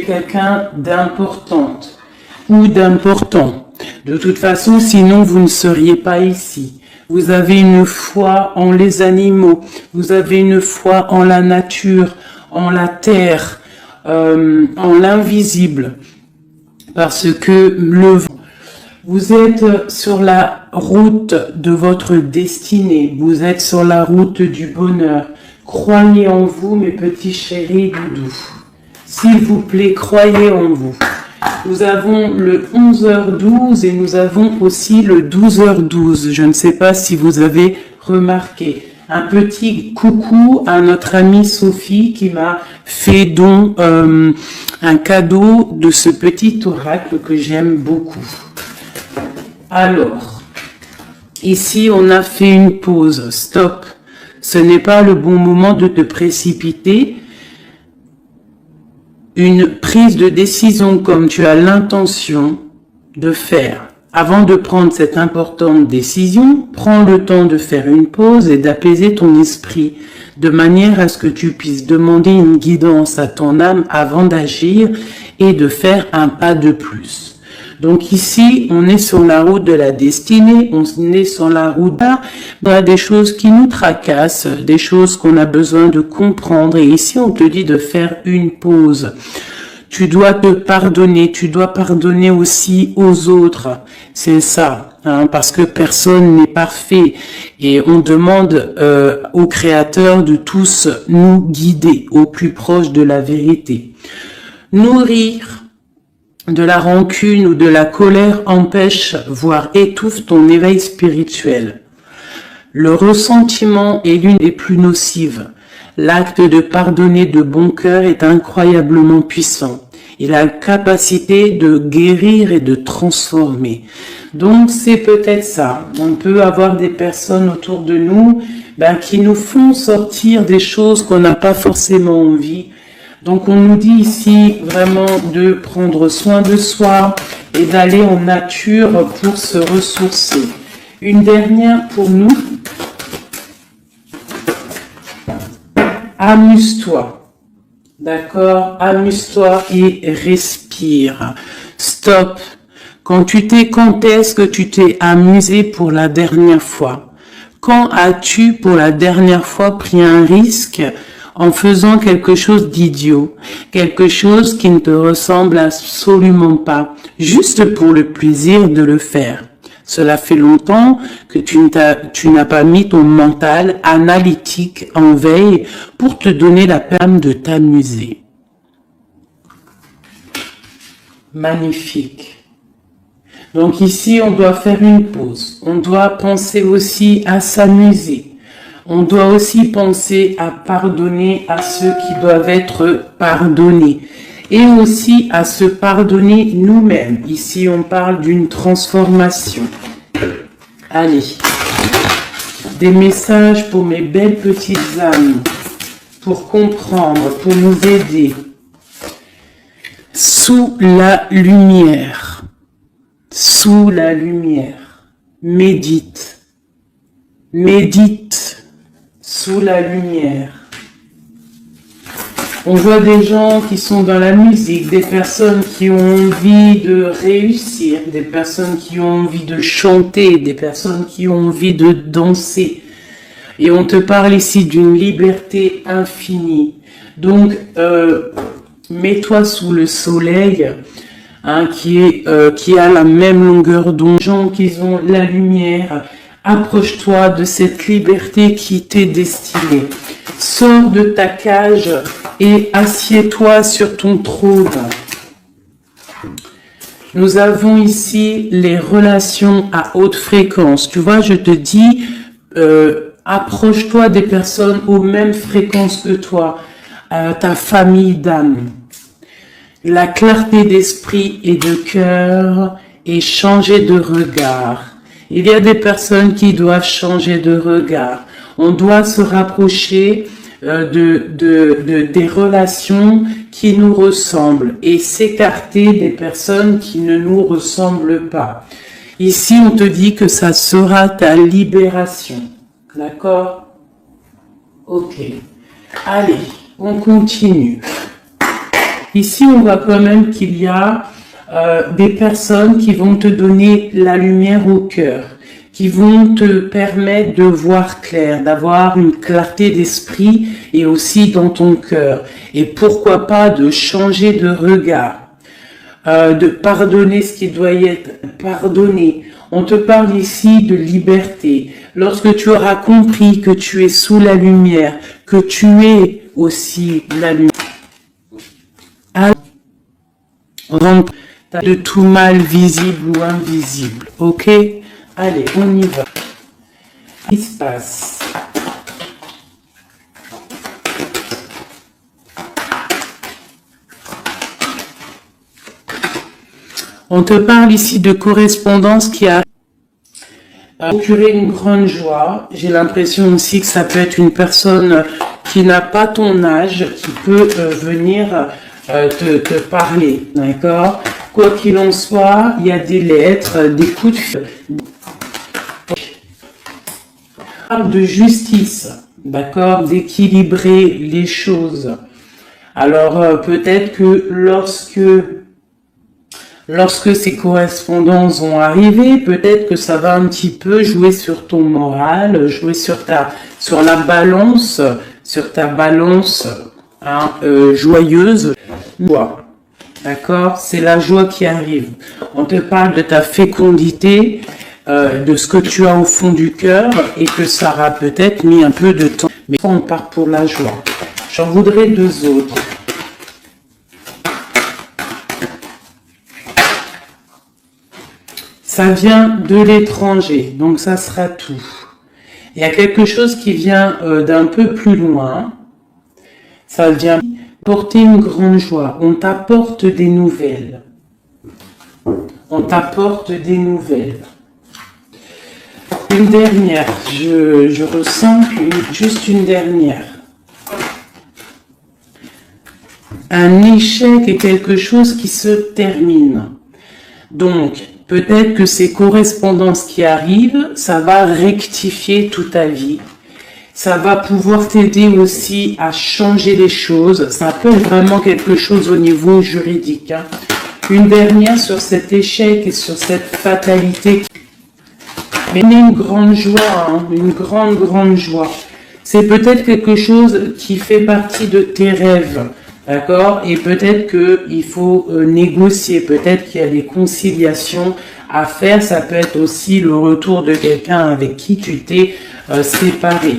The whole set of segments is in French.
quelqu'un d'importante ou d'important. De toute façon, sinon vous ne seriez pas ici. Vous avez une foi en les animaux, vous avez une foi en la nature, en la terre, en l'invisible, parce que vous êtes sur la route de votre destinée, vous êtes sur la route du bonheur. Croyez en vous, mes petits chéris doudous. S'il vous plaît, croyez en vous. Nous avons le 11h12 et nous avons aussi le 12h12. Je ne sais pas si vous avez remarqué. Un petit coucou à notre amie Sophie qui m'a fait don un cadeau de ce petit oracle que j'aime beaucoup. Alors, ici on a fait une pause. Stop. Ce n'est pas le bon moment de te précipiter. Une prise de décision comme tu as l'intention de faire. Avant de prendre cette importante décision, prends le temps de faire une pause et d'apaiser ton esprit, de manière à ce que tu puisses demander une guidance à ton âme avant d'agir et de faire un pas de plus. Donc ici, on est sur la route de la destinée, on est sur la route d'art, il y a des choses qui nous tracassent, des choses qu'on a besoin de comprendre. Et ici, on te dit de faire une pause. Tu dois te pardonner, tu dois pardonner aussi aux autres. C'est ça, hein, parce que personne n'est parfait. Et on demande au Créateur de tous nous guider au plus proche de la vérité. Nourrir de la rancune ou de la colère empêche, voire étouffe ton éveil spirituel. Le ressentiment est l'une des plus nocives. L'acte de pardonner de bon cœur est incroyablement puissant. Il a la capacité de guérir et de transformer. Donc c'est peut-être ça. On peut avoir des personnes autour de nous qui nous font sortir des choses qu'on n'a pas forcément envie. Donc on nous dit ici vraiment de prendre soin de soi et d'aller en nature pour se ressourcer. Une dernière pour nous. Amuse-toi. D'accord? Amuse-toi et respire. Stop. Quand est-ce que tu t'es amusé pour la dernière fois? Quand as-tu pour la dernière fois pris un risque en faisant quelque chose d'idiot, quelque chose qui ne te ressemble absolument pas, juste pour le plaisir de le faire? Cela fait longtemps que tu n'as pas mis ton mental analytique en veille pour te donner la peine de t'amuser. Magnifique. Donc ici, on doit faire une pause. On doit penser aussi à s'amuser. On doit aussi penser à pardonner à ceux qui doivent être pardonnés. Et aussi à se pardonner nous-mêmes. Ici, on parle d'une transformation. Allez. Des messages pour mes belles petites âmes. Pour comprendre, pour nous aider. Sous la lumière. Sous la lumière. Médite. Médite. Sous la lumière. On voit des gens qui sont dans la musique, des personnes qui ont envie de réussir, des personnes qui ont envie de chanter, des personnes qui ont envie de danser. Et on te parle ici d'une liberté infinie. Donc, mets-toi sous le soleil, hein, qui a la même longueur d'onde, gens qui ont la lumière. Approche-toi de cette liberté qui t'est destinée. Sors de ta cage et assieds-toi sur ton trône. Nous avons ici les relations à haute fréquence. Tu vois, je te dis, approche-toi des personnes aux mêmes fréquences que toi, ta famille d'âme. La clarté d'esprit et de cœur et changer de regard. Il y a des personnes qui doivent changer de regard. On doit se rapprocher des relations qui nous ressemblent et s'écarter des personnes qui ne nous ressemblent pas. Ici, on te dit que ça sera ta libération. D'accord? Ok. Allez, on continue. Ici, on voit quand même qu'il y a des personnes qui vont te donner la lumière au cœur, qui vont te permettre de voir clair, d'avoir une clarté d'esprit et aussi dans ton cœur. Et pourquoi pas de changer de regard, de pardonner ce qui doit être pardonné. On te parle ici de liberté. Lorsque tu auras compris que tu es sous la lumière, que tu es aussi la lumière, rentre de tout mal visible ou invisible. Ok? Allez, on y va. Qu'est-ce qui se passe? On te parle ici de correspondance qui a procuré une grande joie. J'ai l'impression aussi que ça peut être une personne qui n'a pas ton âge, qui peut venir te parler, d'accord? Quoi qu'il en soit, il y a des lettres, des coups de fil. On parle de justice, d'accord? D'équilibrer les choses. Alors, peut-être que lorsque ces correspondances vont arriver, peut-être que ça va un petit peu jouer sur ton moral, jouer sur la balance, sur ta balance joyeuse. D'accord? C'est la joie qui arrive. On te parle de ta fécondité, de ce que tu as au fond du cœur et que ça aura peut-être mis un peu de temps. Mais on part pour la joie. J'en voudrais deux autres. Ça vient de l'étranger, donc ça sera tout. Il y a quelque chose qui vient d'un peu plus loin. Ça vient porter une grande joie. On t'apporte des nouvelles. On t'apporte des nouvelles. Une dernière. Je ressens juste une dernière. Un échec est quelque chose qui se termine. Donc, peut-être que ces correspondances qui arrivent, ça va rectifier toute ta vie. Ça va pouvoir t'aider aussi à changer les choses. Ça peut être vraiment quelque chose au niveau juridique. Hein. Une dernière sur cet échec et sur cette fatalité. Mais une grande joie, hein, une grande joie. C'est peut-être quelque chose qui fait partie de tes rêves. D'accord? Et peut-être qu'il faut négocier, peut-être qu'il y a des conciliations à faire. Ça peut être aussi le retour de quelqu'un avec qui tu t'es séparé.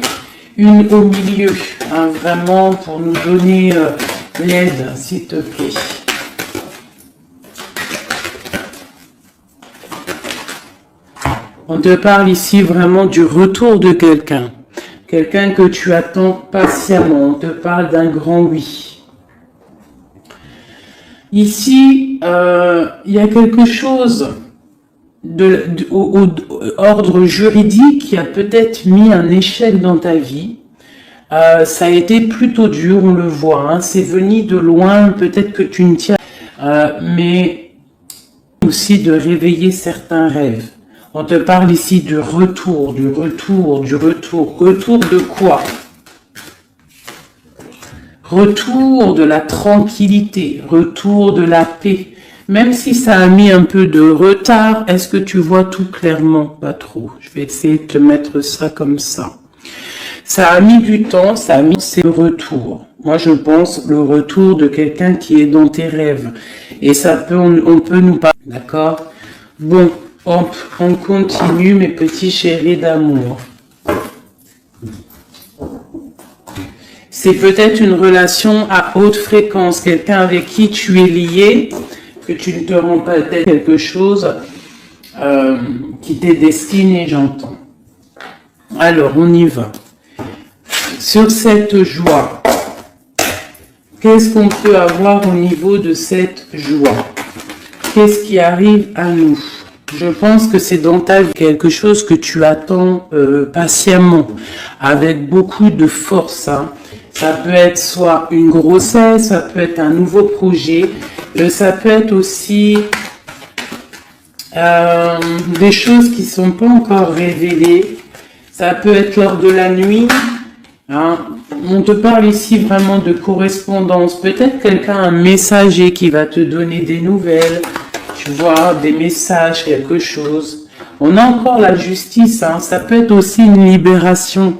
Une au milieu, hein, vraiment pour nous donner l'aide, s'il te plaît. On te parle ici vraiment du retour de quelqu'un. Quelqu'un que tu attends patiemment. On te parle d'un grand oui. Ici, il y a quelque chose au ordre juridique qui a peut-être mis un échec dans ta vie. Ça a été plutôt dur, on le voit. Hein, c'est venu de loin, peut-être que tu ne tiens, mais aussi de réveiller certains rêves. On te parle ici du retour. Retour de quoi? Retour de la tranquillité, retour de la paix. Même si ça a mis un peu de retard, est-ce que tu vois tout clairement? Pas trop. Je vais essayer de te mettre ça comme ça. Ça a mis du temps, c'est le retour. Moi, je pense le retour de quelqu'un qui est dans tes rêves. Et ça peut, on peut nous parler, d'accord? Bon, hop, on continue, mes petits chéris d'amour. C'est peut-être une relation à haute fréquence, quelqu'un avec qui tu es lié, que tu ne te rends pas peut-être quelque chose qui t'est destiné, j'entends. Alors, on y va. Sur cette joie, qu'est-ce qu'on peut avoir au niveau de cette joie? Qu'est-ce qui arrive à nous? Je pense que c'est dans ta vie quelque chose que tu attends patiemment, avec beaucoup de force. Hein. Ça peut être soit une grossesse, ça peut être un nouveau projet, ça peut être aussi des choses qui ne sont pas encore révélées. Ça peut être lors de la nuit, Hein, on te parle ici vraiment de correspondance. Peut-être quelqu'un, un messager qui va te donner des nouvelles, tu vois, des messages, quelque chose. On a encore la justice, hein, ça peut être aussi une libération.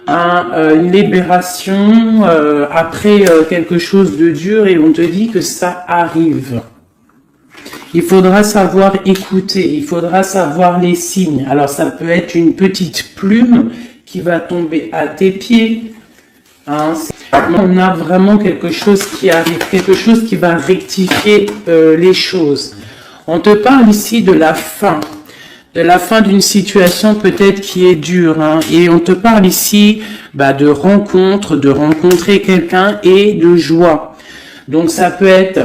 Hein, une libération après quelque chose de dur et on te dit que ça arrive. Il faudra savoir écouter, il faudra savoir les signes. Alors ça peut être une petite plume qui va tomber à tes pieds. Hein, on a vraiment quelque chose qui arrive, quelque chose qui va rectifier les choses. On te parle ici de la fin d'une situation peut-être qui est dure. Hein, et on te parle ici de rencontre, de rencontrer quelqu'un et de joie. Donc ça peut être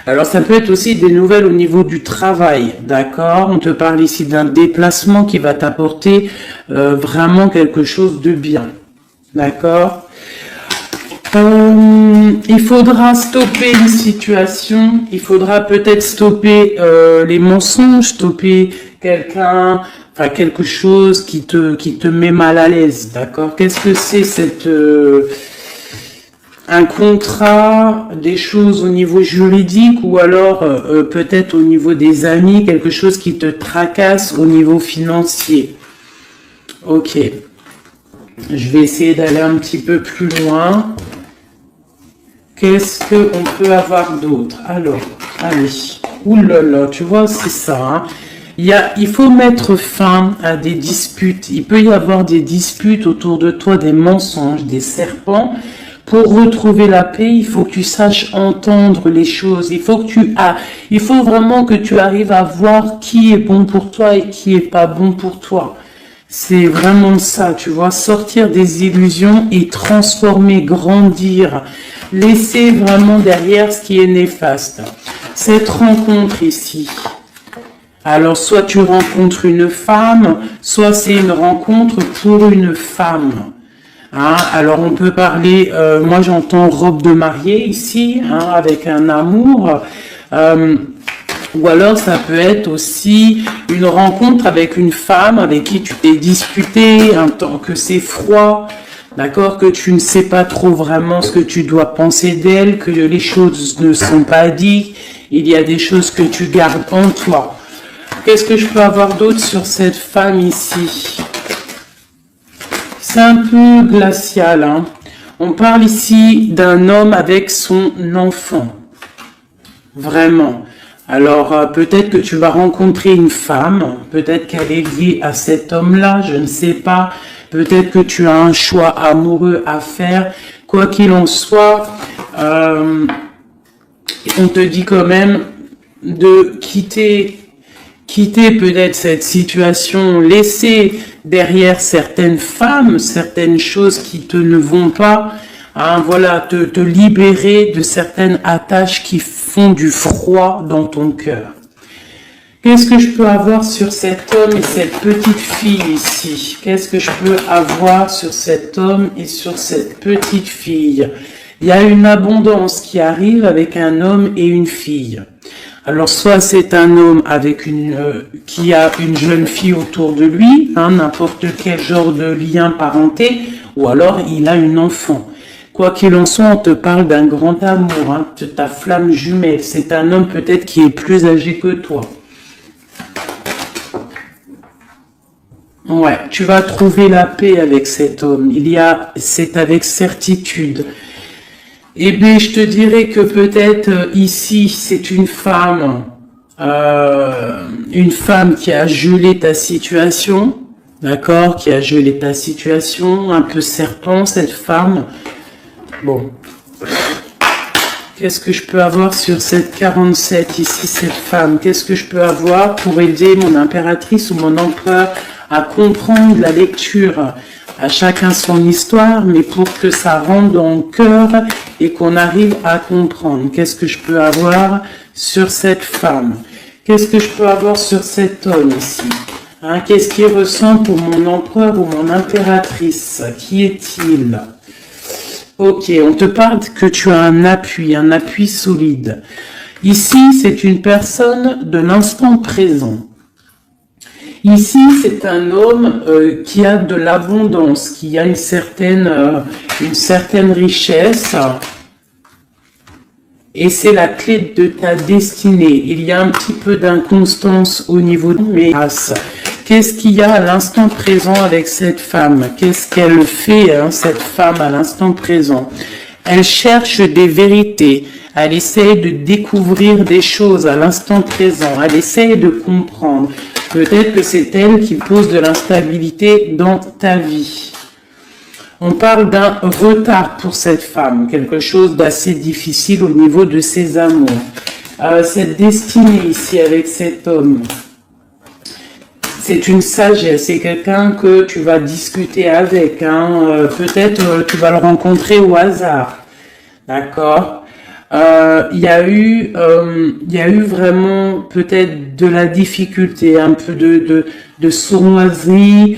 Alors ça peut être aussi des nouvelles au niveau du travail, d'accord? On te parle ici d'un déplacement qui va t'apporter vraiment quelque chose de bien, d'accord? Il faudra stopper une situation, il faudra peut-être stopper les mensonges, stopper quelqu'un, enfin quelque chose qui te met mal à l'aise, d'accord? Qu'est-ce que c'est un contrat, des choses au niveau juridique ou alors peut-être au niveau des amis, quelque chose qui te tracasse au niveau financier. Ok. Je vais essayer d'aller un petit peu plus loin. Qu'est-ce qu'on peut avoir d'autre? Alors, allez. Oulala, tu vois, c'est ça. Hein. Il faut mettre fin à des disputes. Il peut y avoir des disputes autour de toi, des mensonges, des serpents. Pour retrouver la paix, il faut que tu saches entendre les choses. Il faut vraiment que tu arrives à voir qui est bon pour toi et qui est pas bon pour toi. C'est vraiment ça, tu vois, sortir des illusions et transformer, grandir, laisser vraiment derrière ce qui est néfaste. Cette rencontre ici. Alors, soit tu rencontres une femme, soit c'est une rencontre pour une femme. Hein, alors on peut parler, moi j'entends robe de mariée ici, hein, avec un amour, ou alors ça peut être aussi une rencontre avec une femme avec qui tu t'es disputé, un temps que c'est froid, d'accord, que tu ne sais pas trop vraiment ce que tu dois penser d'elle, que les choses ne sont pas dites, il y a des choses que tu gardes en toi. Qu'est-ce que je peux avoir d'autre sur cette femme ici ? C'est un peu glacial. Hein. On parle ici d'un homme avec son enfant. Vraiment. Alors, peut-être que tu vas rencontrer une femme. Peut-être qu'elle est liée à cet homme-là. Je ne sais pas. Peut-être que tu as un choix amoureux à faire. Quoi qu'il en soit, on te dit quand même de quitter peut-être cette situation, laisser derrière certaines femmes, certaines choses qui ne vont pas, hein, voilà, te libérer de certaines attaches qui font du froid dans ton cœur. Qu'est-ce que je peux avoir sur cet homme et cette petite fille ici? Qu'est-ce que je peux avoir sur cet homme et sur cette petite fille? Il y a une abondance qui arrive avec un homme et une fille. Alors, soit c'est un homme avec qui a une jeune fille autour de lui, hein, n'importe quel genre de lien parenté, ou alors il a une enfant. Quoi qu'il en soit, on te parle d'un grand amour, hein, de ta flamme jumelle. C'est un homme peut-être qui est plus âgé que toi. Ouais, tu vas trouver la paix avec cet homme. C'est avec certitude. Eh bien, je te dirais que peut-être ici, c'est une femme qui a gelé ta situation, d'accord, qui a gelé ta situation, un peu serpent, cette femme. Bon. Qu'est-ce que je peux avoir sur cette 47 ici, cette femme? Qu'est-ce que je peux avoir pour aider mon impératrice ou mon empereur à comprendre la lecture? À chacun son histoire, mais pour que ça rentre dans le cœur et qu'on arrive à comprendre. Qu'est-ce que je peux avoir sur cette femme? Qu'est-ce que je peux avoir sur cet homme ici? Hein, qu'est-ce qu'il ressent pour mon empereur ou mon impératrice? Qui est-il? Ok, on te parle que tu as un appui solide. Ici, c'est une personne de l'instant présent. Ici, c'est un homme qui a de l'abondance, qui a une certaine richesse. Et c'est la clé de ta destinée. Il y a un petit peu d'inconstance au niveau de mes races. Qu'est-ce qu'il y a à l'instant présent avec cette femme? Qu'est-ce qu'elle fait, hein, cette femme, à l'instant présent? Elle cherche des vérités. Elle essaie de découvrir des choses à l'instant présent. Elle essaie de comprendre. Peut-être que c'est elle qui pose de l'instabilité dans ta vie. On parle d'un retard pour cette femme, quelque chose d'assez difficile au niveau de ses amours. Cette destinée ici avec cet homme, c'est une sagesse, c'est quelqu'un que tu vas discuter avec. Hein. Peut-être tu vas le rencontrer au hasard, d'accord. Il y a eu vraiment peut-être de la difficulté, un peu de sournoiserie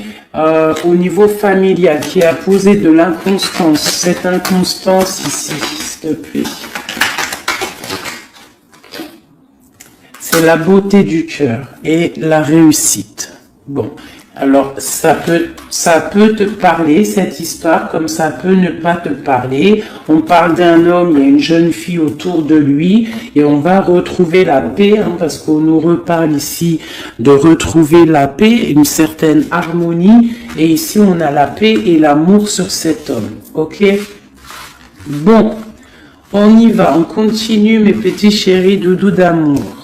au niveau familial qui a posé de l'inconstance. Cette inconstance ici, s'il te plaît. C'est la beauté du cœur et la réussite. Bon, alors ça peut te parler, cette histoire, comme ça peut ne pas te parler. On parle d'un homme, il y a une jeune fille autour de lui, et on va retrouver la paix, hein, parce qu'on nous reparle ici de retrouver la paix, une certaine harmonie, et ici on a la paix et l'amour sur cet homme, ok? Bon, on y va, on continue mes petits chéris doudous d'amour.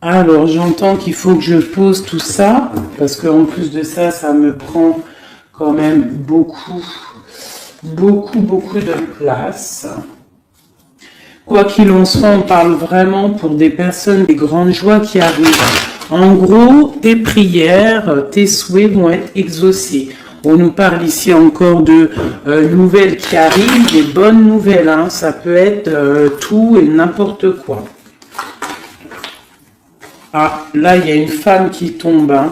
Alors, j'entends qu'il faut que je pose tout ça, parce qu'en plus de ça, ça me prend quand même beaucoup de place. Quoi qu'il en soit, on parle vraiment pour des personnes, des grandes joies qui arrivent. En gros, tes prières, tes souhaits vont être exaucés. On nous parle ici encore de nouvelles qui arrivent, des bonnes nouvelles, hein. Ça peut être tout et n'importe quoi. Ah, là, il y a une femme qui tombe. Hein.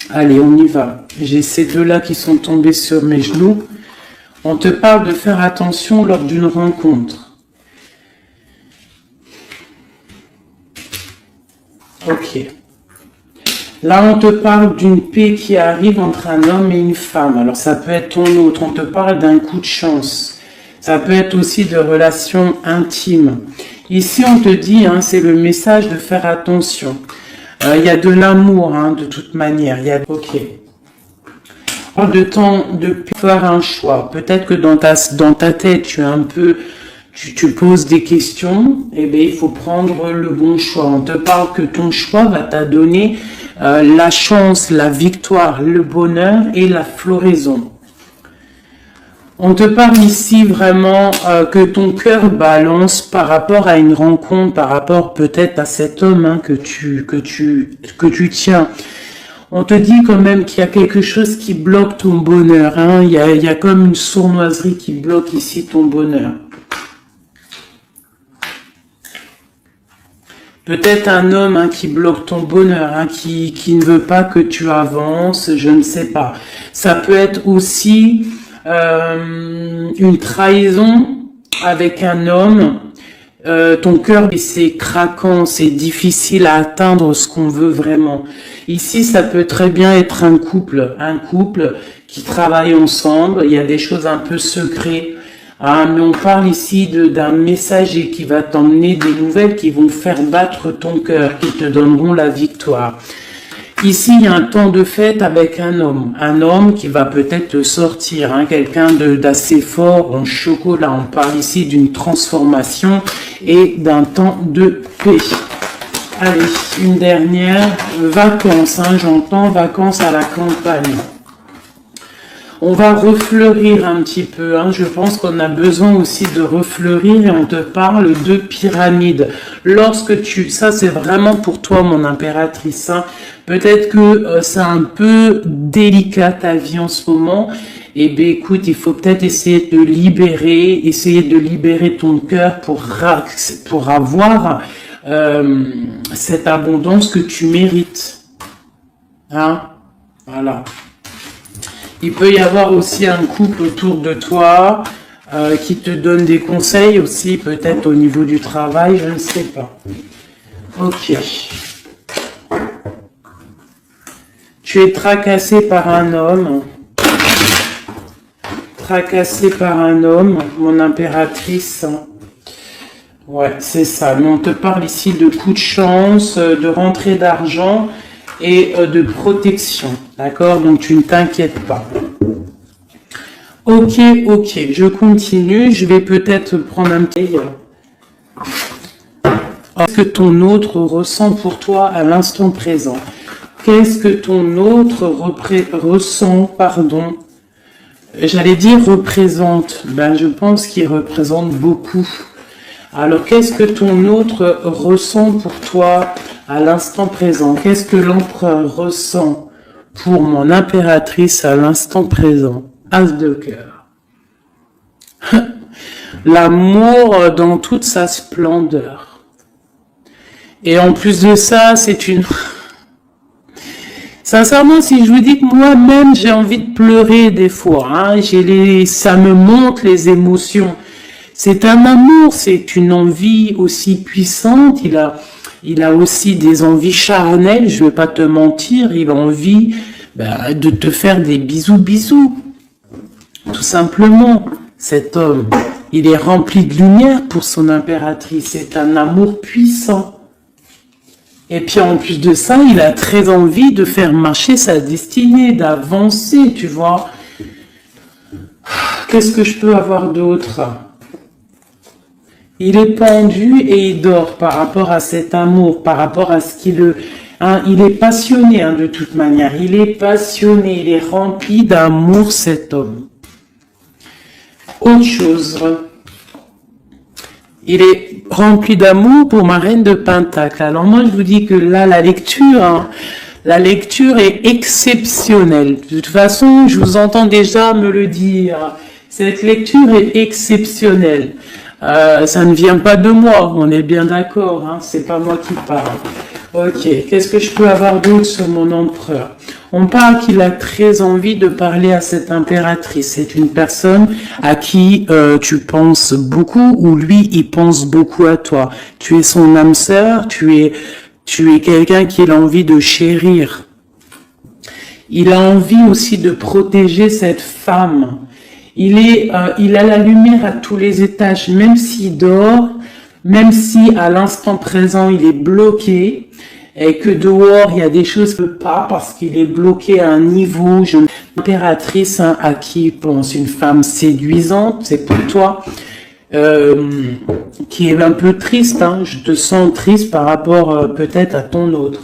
Allez, on y va. J'ai ces deux-là qui sont tombés sur mes genoux. On te parle de faire attention lors d'une rencontre. Ok. Là, on te parle d'une paix qui arrive entre un homme et une femme. Alors, ça peut être ton autre. On te parle d'un coup de chance. Ça peut être aussi de relations intimes. Ici, on te dit, hein, c'est le message de faire attention. Il y a de l'amour, hein, de toute manière. Ok. De temps de faire un choix. Peut-être que dans ta tête, tu poses des questions. Eh bien, il faut prendre le bon choix. On te parle que ton choix va t'adonner la chance, la victoire, le bonheur et la floraison. On te parle ici vraiment que ton cœur balance par rapport à une rencontre, par rapport peut-être à cet homme, hein, que tu tiens. On te dit quand même qu'il y a quelque chose qui bloque ton bonheur. Hein. Il y a comme une sournoiserie qui bloque ici ton bonheur. Peut-être un homme, hein, qui bloque ton bonheur, hein, qui ne veut pas que tu avances, je ne sais pas. Ça peut être aussi une trahison avec un homme. Ton cœur, c'est craquant, c'est difficile à atteindre ce qu'on veut vraiment. Ici, ça peut très bien être un couple qui travaille ensemble. Il y a des choses un peu secrètes. Ah, mais on parle ici d'un messager qui va t'emmener des nouvelles qui vont faire battre ton cœur, qui te donneront la victoire. Ici, il y a un temps de fête avec un homme qui va peut-être te sortir, hein, quelqu'un d'assez fort en chocolat. On parle ici d'une transformation et d'un temps de paix. Allez, une dernière, vacances, hein, j'entends vacances à la campagne. On va refleurir un petit peu, hein. Je pense qu'on a besoin aussi de refleurir et on te parle de pyramide. Lorsque ça c'est vraiment pour toi mon impératrice, hein. Peut-être que c'est un peu délicat ta vie en ce moment. Eh bien écoute, il faut peut-être essayer de libérer ton cœur pour avoir cette abondance que tu mérites. Hein? Voilà. Il peut y avoir aussi un couple autour de toi qui te donne des conseils aussi, peut-être au niveau du travail, je ne sais pas. Ok. Tu es tracassé par un homme. Tracassé par un homme, mon impératrice. Ouais, c'est ça. Mais on te parle ici de coups de chance, de rentrée d'argent et de protection. D'accord? Donc tu ne t'inquiètes pas. Ok, je continue. Je vais peut-être prendre un petit... Qu'est-ce que ton autre ressent pour toi à l'instant présent? Qu'est-ce que ton autre ressent, pardon? J'allais dire représente. Ben, je pense qu'il représente beaucoup. Alors, qu'est-ce que ton autre ressent pour toi à l'instant présent? Qu'est-ce que l'empereur ressent pour mon impératrice à l'instant présent? As de cœur. L'amour dans toute sa splendeur. Et en plus de ça, c'est une... Sincèrement, si je vous dis que moi-même, j'ai envie de pleurer des fois, hein, ça me monte les émotions. C'est un amour, c'est une envie aussi puissante. Il a aussi des envies charnelles, je vais pas te mentir. Il a envie de te faire des bisous. Tout simplement, cet homme, il est rempli de lumière pour son impératrice. C'est un amour puissant. Et puis en plus de ça, il a très envie de faire marcher sa destinée, d'avancer, tu vois. Qu'est-ce que je peux avoir d'autre? Il est pendu et il dort par rapport à cet amour, par rapport à ce qu'il... il est passionné de toute manière, il est passionné, il est rempli d'amour cet homme. Autre chose... Il est rempli d'amour pour ma reine de Pentacle. Alors moi, je vous dis que là, la lecture est exceptionnelle. De toute façon, je vous entends déjà me le dire. Cette lecture est exceptionnelle. Ça ne vient pas de moi, on est bien d'accord. Hein, c'est pas moi qui parle. Ok, qu'est-ce que je peux avoir d'autre sur mon empereur? On parle qu'il a très envie de parler à cette impératrice. C'est une personne à qui tu penses beaucoup ou lui, il pense beaucoup à toi. Tu es son âme sœur, tu es quelqu'un qu'il a envie de chérir. Il a envie aussi de protéger cette femme. Il a la lumière à tous les étages, même s'il dort, même si à l'instant présent il est bloqué, et que dehors il y a des choses que pas parce qu'il est bloqué à un niveau. Une impératrice à qui il pense, une femme séduisante, c'est pour toi, qui est un peu triste. Je te sens triste par rapport peut-être à ton autre.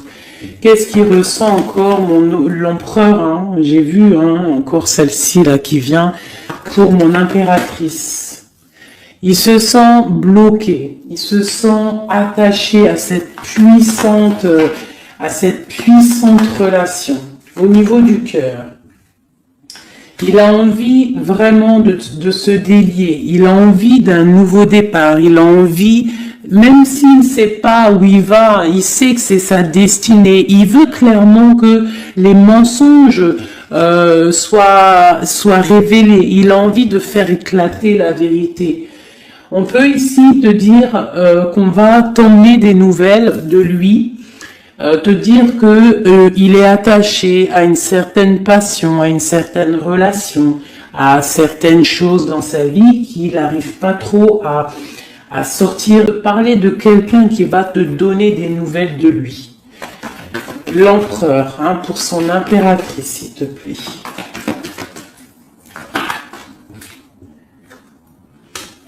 Qu'est-ce qu'il ressent encore l'empereur? J'ai vu encore celle-ci là qui vient pour mon impératrice. Il se sent bloqué, il se sent attaché à cette puissante relation au niveau du cœur. Il a envie vraiment de se délier, il a envie d'un nouveau départ, il a envie, même s'il ne sait pas où il va, il sait que c'est sa destinée, il veut clairement que les mensonges soient révélés, il a envie de faire éclater la vérité. On peut ici te dire qu'on va t'emmener des nouvelles de lui, te dire que il est attaché à une certaine passion, à une certaine relation, à certaines choses dans sa vie qu'il n'arrive pas trop à sortir, parler de quelqu'un qui va te donner des nouvelles de lui. L'empereur, pour son impératrice, s'il te plaît.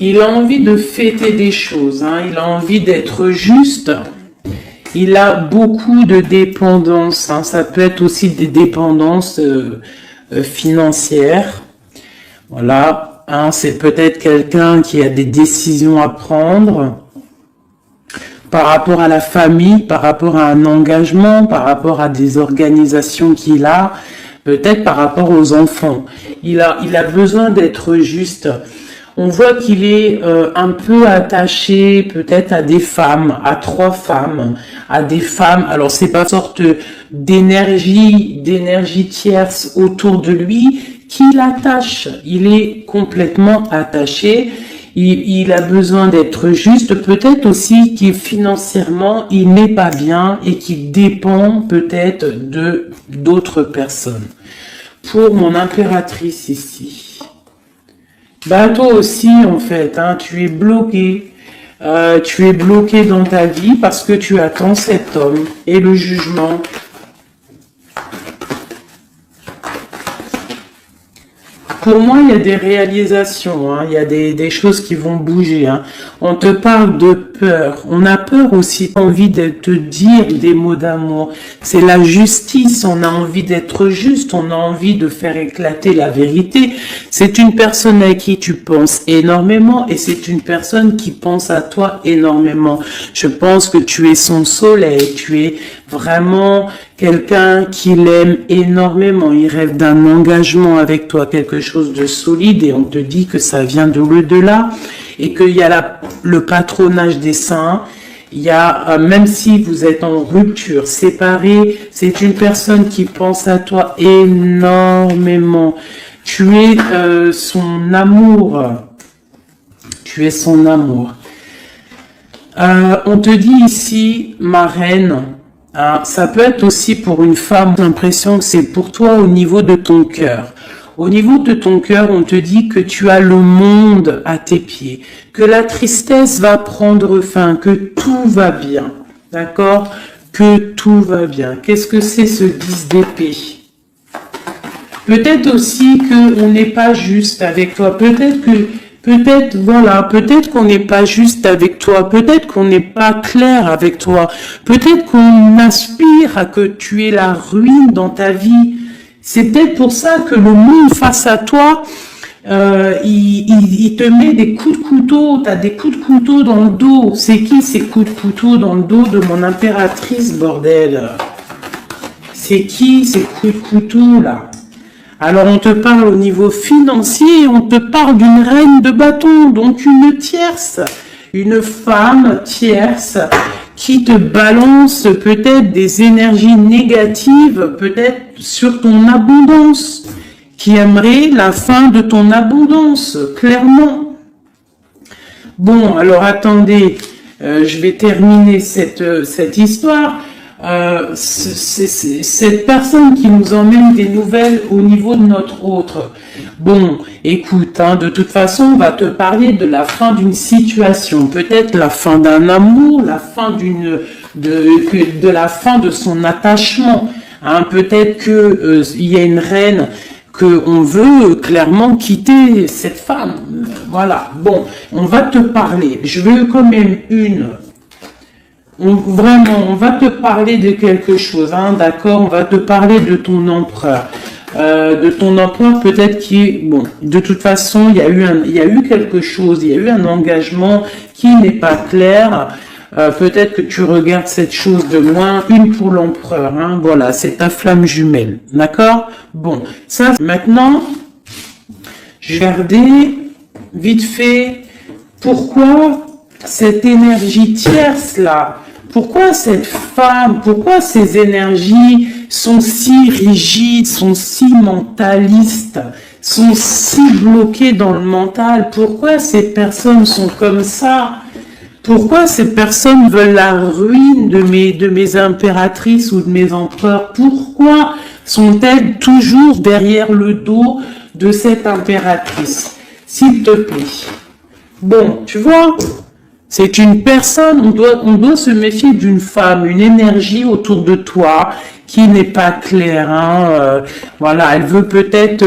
Il a envie de fêter des choses, il a envie d'être juste. Il a beaucoup de dépendances, ça peut être aussi des dépendances financière. Voilà, hein, c'est peut-être quelqu'un qui a des décisions à prendre par rapport à la famille, par rapport à un engagement, par rapport à des organisations qu'il a, peut-être par rapport aux enfants. Il a besoin d'être juste. On voit qu'il est un peu attaché peut-être à des femmes, à 3 femmes, à des femmes. Alors c'est pas une sorte d'énergie tierce autour de lui qui l'attache. Il est complètement attaché. Il a besoin d'être juste. Peut-être aussi qu'il financièrement il n'est pas bien et qu'il dépend peut-être de d'autres personnes. Pour mon impératrice ici. Bah toi aussi en fait, hein, tu es bloqué dans ta vie parce que tu attends cet homme et le jugement. Pour moi, il y a des réalisations, hein, il y a des choses qui vont bouger. Hein. On te parle de peur. On a peur aussi, envie de te dire des mots d'amour. C'est la justice, on a envie d'être juste, on a envie de faire éclater la vérité. C'est une personne à qui tu penses énormément et c'est une personne qui pense à toi énormément. Je pense que tu es son soleil, tu es vraiment quelqu'un qui l'aime énormément. Il rêve d'un engagement avec toi, quelque chose de solide et on te dit que ça vient de l'au-delà et qu'il y a le patronage des saints. Il y a, même si vous êtes en rupture, séparés, c'est une personne qui pense à toi énormément. Tu es son amour. Tu es son amour. On te dit ici, ma reine, ça peut être aussi pour une femme, j'ai l'impression que c'est pour toi au niveau de ton cœur. Au niveau de ton cœur, on te dit que tu as le monde à tes pieds, que la tristesse va prendre fin, que tout va bien, d'accord? Que tout va bien. Qu'est-ce que c'est ce 10 d'épée? Peut-être aussi qu'on n'est pas juste avec toi, peut-être qu'on n'est pas juste avec toi, peut-être qu'on n'est pas clair avec toi, peut-être qu'on aspire à que tu aies la ruine dans ta vie. C'est peut-être pour ça que le monde face à toi, il te met des coups de couteau, tu as des coups de couteau dans le dos. C'est qui ces coups de couteau dans le dos de mon impératrice, bordel? C'est qui ces coups de couteau là? Alors on te parle au niveau financier, on te parle d'une reine de bâton, donc une tierce, une femme tierce qui te balance peut-être des énergies négatives, peut-être sur ton abondance, qui aimerait la fin de ton abondance, clairement. Bon, alors attendez, je vais terminer cette histoire. Cette personne qui nous emmène des nouvelles au niveau de notre autre. Bon, écoute, hein, de toute façon, on va te parler de la fin d'une situation, peut-être la fin d'un amour, la fin de la fin de son attachement. Hein, peut-être que il y a une reine que on veut clairement quitter cette femme. Voilà. Bon, on va te parler. Je veux quand même vraiment, on va te parler de quelque chose, hein, d'accord? On va te parler de ton empereur. Peut-être qui est, bon, de toute façon, il y a eu quelque chose, il y a eu un engagement qui n'est pas clair. Peut-être que tu regardes cette chose de loin, une pour l'empereur, hein, voilà, c'est ta flamme jumelle, d'accord? Bon, ça, maintenant, je vais regarder, vite fait, pourquoi cette énergie tierce là, pourquoi cette femme, pourquoi ces énergies sont si rigides, sont si mentalistes, sont si bloquées dans le mental? Pourquoi ces personnes sont comme ça? Pourquoi ces personnes veulent la ruine de mes impératrices ou de mes empereurs? Pourquoi sont-elles toujours derrière le dos de cette impératrice? S'il te plaît. Bon, tu vois, c'est une personne, on doit se méfier d'une femme, une énergie autour de toi qui n'est pas claire. Hein, voilà, elle veut peut-être,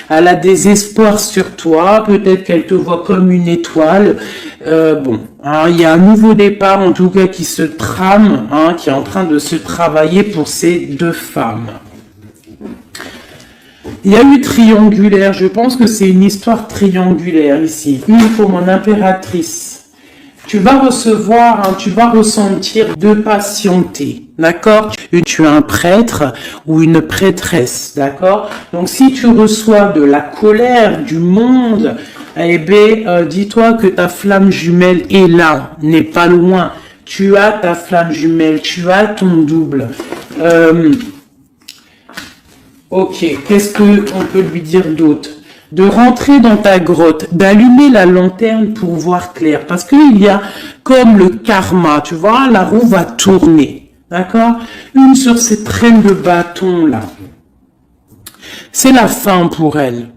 elle a des espoirs sur toi, peut-être qu'elle te voit comme une étoile. Bon, hein, il y a un nouveau départ en tout cas qui se trame, hein, qui est en train de se travailler pour ces deux femmes. Il y a eu triangulaire, je pense que c'est une histoire triangulaire ici. Une pour mon impératrice. Tu vas recevoir, tu vas ressentir de patienter, d'accord? Tu es un prêtre ou une prêtresse, d'accord? Donc si tu reçois de la colère du monde, eh bien, dis-toi que ta flamme jumelle est là, n'est pas loin. Tu as ta flamme jumelle, tu as ton double. Ok, qu'est-ce qu'on peut lui dire d'autre? De rentrer dans ta grotte, d'allumer la lanterne pour voir clair. Parce qu'il y a comme le karma, tu vois, la roue va tourner. D'accord? Une sur ces traînes de bâton là. C'est la fin pour elle.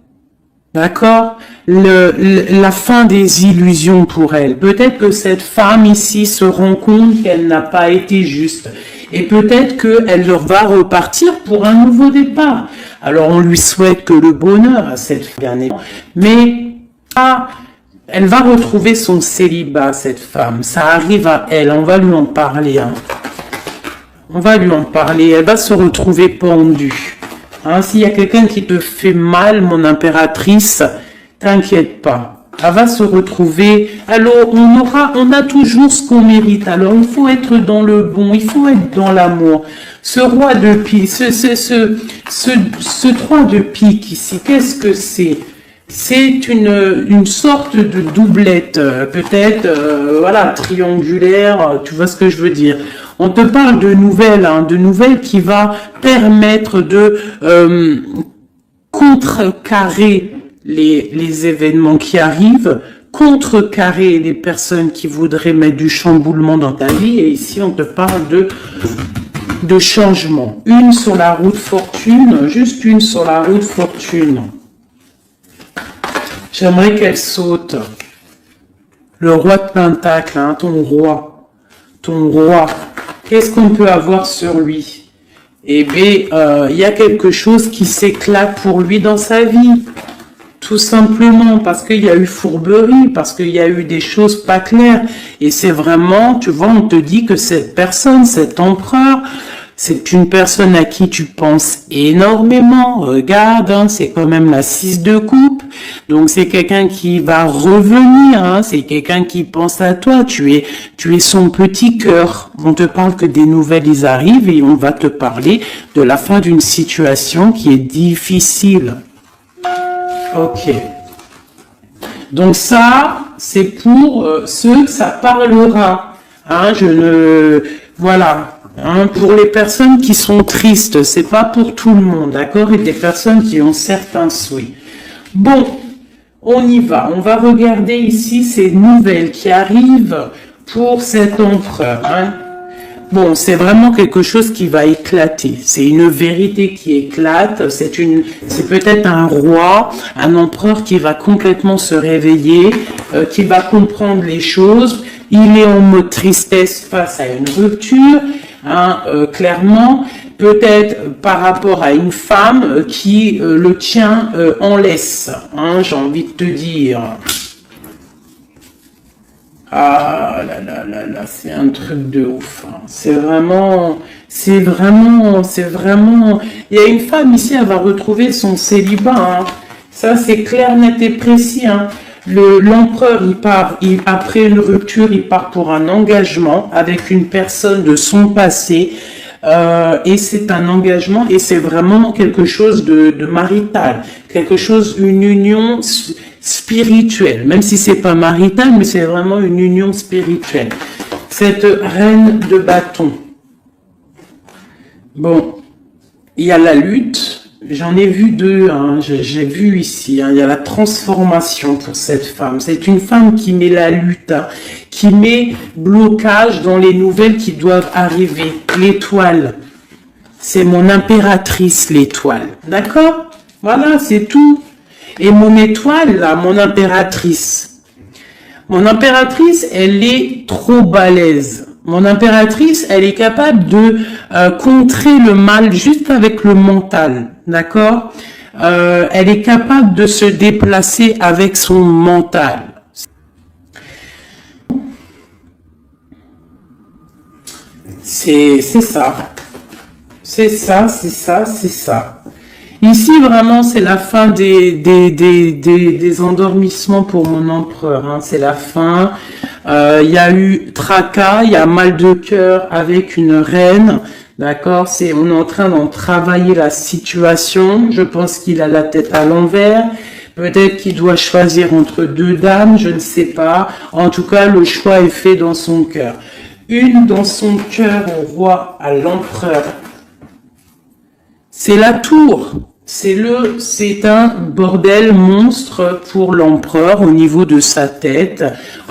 D'accord? La fin des illusions pour elle. Peut-être que cette femme ici se rend compte qu'elle n'a pas été juste. Et peut-être qu'elle va repartir pour un nouveau départ. Alors on lui souhaite que le bonheur à cette femme. Mais elle va retrouver son célibat, cette femme. Ça arrive à elle. On va lui en parler. Hein. On va lui en parler. Elle va se retrouver pendue. Hein, s'il y a quelqu'un qui te fait mal, mon impératrice, t'inquiète pas. Elle va se retrouver. Alors, on a toujours ce qu'on mérite. Alors, il faut être dans le bon, il faut être dans l'amour. Ce roi de pique, ce 3 de pique ici, qu'est-ce que c'est? C'est une sorte de doublette, peut-être, voilà, triangulaire, tu vois ce que je veux dire. On te parle de nouvelles qui va permettre de contrecarrer les événements qui arrivent, contrecarrer les personnes qui voudraient mettre du chamboulement dans ta vie. Et ici, on te parle de changement. Une sur la route fortune, juste une sur la route fortune. J'aimerais qu'elle saute. Le roi de Pentacle, hein, ton roi. Qu'est-ce qu'on peut avoir sur lui? Eh bien, il y a quelque chose qui s'éclate pour lui dans sa vie. Tout simplement parce qu'il y a eu fourberie, parce qu'il y a eu des choses pas claires. Et c'est vraiment, tu vois, on te dit que cette personne, cet empereur, c'est une personne à qui tu penses énormément. Regarde, hein, c'est quand même la 6 de coupe. Donc c'est quelqu'un qui va revenir, hein, c'est quelqu'un qui pense à toi. Tu es son petit cœur. On te parle que des nouvelles, ils arrivent et on va te parler de la fin d'une situation qui est difficile. Ok. Donc ça, c'est pour ceux que ça parlera. Hein, voilà. Hein, pour les personnes qui sont tristes, c'est pas pour tout le monde, d'accord? Et des personnes qui ont certains souhaits. Bon, on y va. On va regarder ici ces nouvelles qui arrivent pour cet empereur. Hein. Bon, c'est vraiment quelque chose qui va éclater. C'est une vérité qui éclate. C'est peut-être un roi, un empereur qui va complètement se réveiller, qui va comprendre les choses. Il est en mode tristesse face à une rupture, hein, clairement. Peut-être par rapport à une femme qui le tient en laisse, hein, j'ai envie de te dire. Ah là là là là, c'est un truc de ouf. Hein. C'est vraiment. Il y a une femme ici, elle va retrouver son célibat. Hein. Ça, c'est clair, net et précis. Hein. L'empereur, après une rupture, il part pour un engagement avec une personne de son passé. Et c'est un engagement et c'est vraiment quelque chose de marital, une union spirituelle, même si c'est pas marital, mais c'est vraiment une union spirituelle. Cette reine de bâton. Bon, il y a la lutte. J'en ai vu deux, hein, j'ai vu ici, hein, il y a la transformation pour cette femme. C'est une femme qui met la lutte, hein, qui met blocage dans les nouvelles qui doivent arriver. L'étoile, c'est mon impératrice, l'étoile. D'accord? Voilà, c'est tout. Et mon étoile, là, mon impératrice, elle est trop balèze. Mon impératrice, elle est capable de contrer le mal juste avec le mental, d'accord? Elle est capable de se déplacer avec son mental. C'est ça. C'est ça. Ici, vraiment, c'est la fin des endormissements pour mon empereur. Hein. C'est la fin. Il y a eu tracas, il y a mal de cœur avec une reine. D'accord, on est en train d'en travailler la situation. Je pense qu'il a la tête à l'envers. Peut-être qu'il doit choisir entre deux dames, je ne sais pas. En tout cas, le choix est fait dans son cœur. Une dans son cœur, on voit à l'empereur. C'est la tour. C'est un bordel monstre pour l'empereur au niveau de sa tête,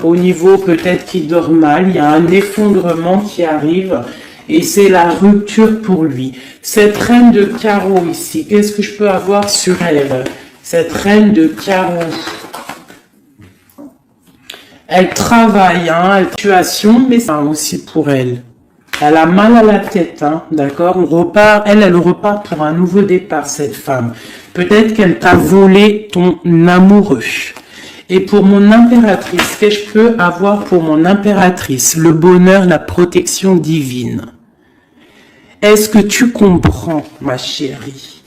au niveau peut-être qu'il dort mal, il y a un effondrement qui arrive et c'est la rupture pour lui. Cette reine de carreau ici, qu'est-ce que je peux avoir sur elle? Cette reine de carreau, elle travaille, hein, situation, mais c'est aussi pour elle. Elle a mal à la tête, hein, d'accord? On repart, elle repart pour un nouveau départ, cette femme. Peut-être qu'elle t'a volé ton amoureux. Et pour mon impératrice, qu'est-ce que je peux avoir pour mon impératrice? Le bonheur, la protection divine. Est-ce que tu comprends, ma chérie?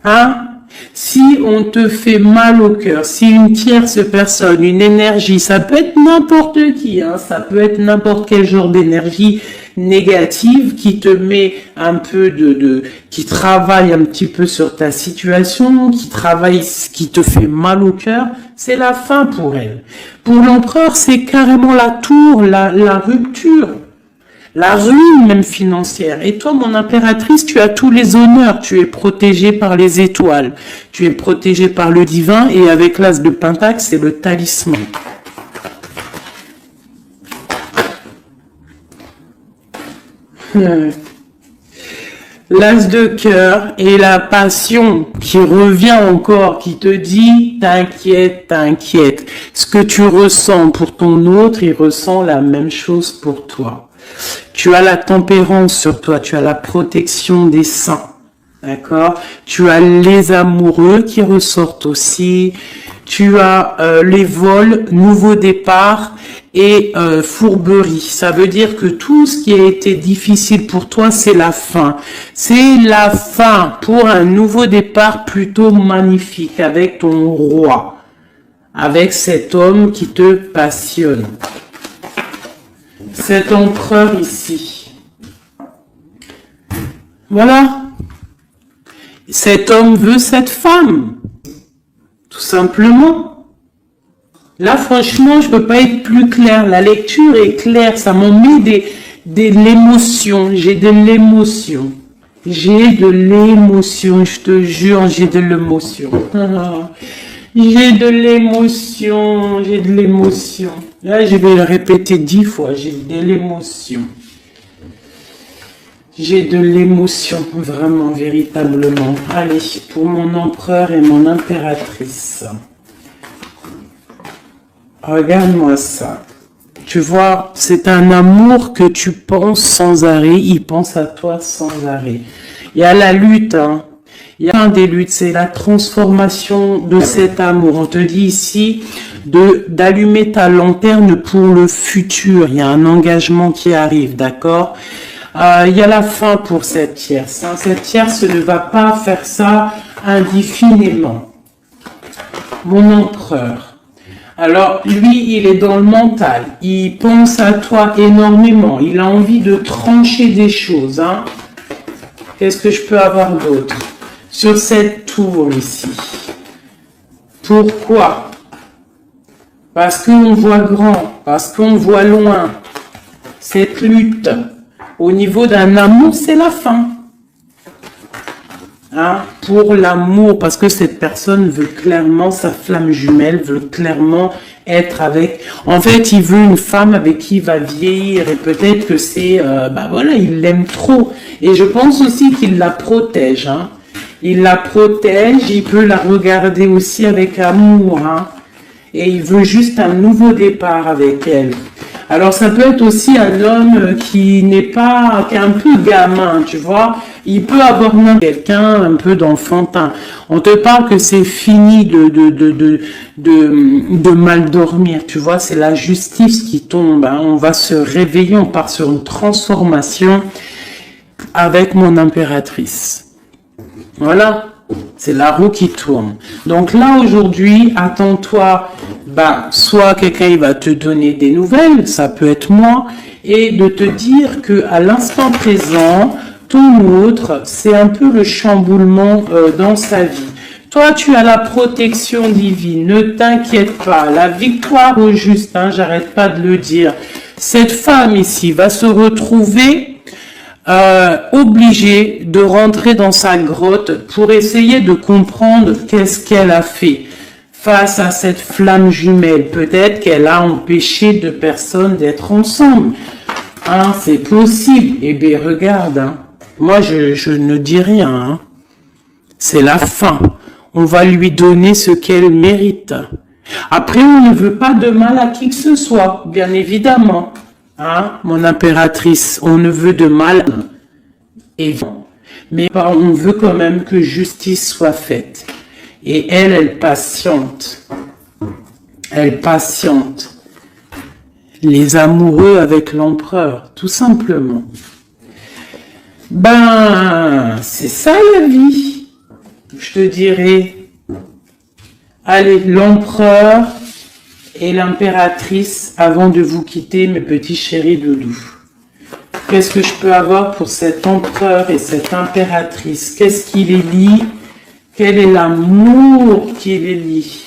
Hein? Si on te fait mal au cœur, si une tierce personne, une énergie, ça peut être n'importe qui, hein, ça peut être n'importe quel genre d'énergie négative qui te met un peu qui travaille un petit peu sur ta situation, qui te fait mal au cœur, c'est la fin pour elle. Pour l'empereur, c'est carrément la tour, la rupture. La ruine même financière. Et toi, mon impératrice, tu as tous les honneurs. Tu es protégée par les étoiles. Tu es protégée par le divin. Et avec l'as de Pentacle, c'est le talisman. L'as de cœur et la passion qui revient encore, qui te dit, t'inquiète, t'inquiète. Ce que tu ressens pour ton autre, il ressent la même chose pour toi. Tu as la tempérance sur toi, tu as la protection des saints, d'accord? Tu as les amoureux qui ressortent aussi, tu as les vols, nouveau départ et fourberie. Ça veut dire que tout ce qui a été difficile pour toi, c'est la fin. C'est la fin pour un nouveau départ plutôt magnifique avec ton roi, avec cet homme qui te passionne. Cet empereur ici. Voilà. Cet homme veut cette femme. Tout simplement. Là, franchement, je peux pas être plus clair. La lecture est claire. Ça m'en met de l'émotion. J'ai de l'émotion. J'ai de l'émotion. Je te jure, j'ai de l'émotion. J'ai de l'émotion. J'ai de l'émotion. Là, je vais le répéter 10 fois. J'ai de l'émotion. J'ai de l'émotion, vraiment, véritablement. Allez, pour mon empereur et mon impératrice. Regarde-moi ça. Tu vois, c'est un amour que tu penses sans arrêt. Il pense à toi sans arrêt. Il y a la lutte, hein. Il y a un des luttes, c'est la transformation de cet amour. On te dit ici d'allumer ta lanterne pour le futur. Il y a un engagement qui arrive, d'accord? Il y a la fin pour cette tierce. Hein. Cette tierce ne va pas faire ça indéfiniment. Mon empereur. Alors, lui, il est dans le mental. Il pense à toi énormément. Il a envie de trancher des choses. Hein. Qu'est-ce que je peux avoir d'autre? Sur cette tour ici. Pourquoi? Parce qu'on voit grand, parce qu'on voit loin. Cette lutte, au niveau d'un amour, c'est la fin. Hein? Pour l'amour, parce que cette personne veut clairement, sa flamme jumelle veut clairement être avec... En fait, il veut une femme avec qui il va vieillir et peut-être que c'est... voilà, il l'aime trop. Et je pense aussi qu'il la protège. Hein? Il la protège, il peut la regarder aussi avec amour. Hein? Et il veut juste un nouveau départ avec elle. Alors, ça peut être aussi un homme qui n'est pas, qui est un peu gamin, tu vois. Il peut avoir même quelqu'un un peu d'enfantin. On te parle que c'est fini de mal dormir, tu vois. C'est la justice qui tombe. Hein. On va se réveiller, on part sur une transformation avec mon impératrice. Voilà. C'est la roue qui tourne. Donc là, aujourd'hui, attends-toi, soit quelqu'un il va te donner des nouvelles, ça peut être moi, et de te dire que à l'instant présent, ton autre, c'est un peu le chamboulement dans sa vie. Toi, tu as la protection divine, ne t'inquiète pas, la victoire au juste, j'arrête pas de le dire. Cette femme ici va se retrouver obligée de rentrer dans sa grotte pour essayer de comprendre qu'est-ce qu'elle a fait face à cette flamme jumelle. Peut-être qu'elle a empêché deux personnes d'être ensemble. C'est possible. Eh bien, regarde, moi je ne dis rien. C'est la fin. On va lui donner ce qu'elle mérite. Après, on ne veut pas de mal à qui que ce soit, bien évidemment. Mon impératrice, on ne veut de mal, évidemment. Mais on veut quand même que justice soit faite. Et elle patiente. Elle patiente. Les amoureux avec l'empereur, tout simplement. C'est ça la vie. Je te dirais. Allez, l'empereur et l'impératrice, avant de vous quitter, mes petits chéris doudous. Qu'est-ce que je peux avoir pour cet empereur et cette impératrice? Qu'est-ce qui les lie? Quel est l'amour qui les lie?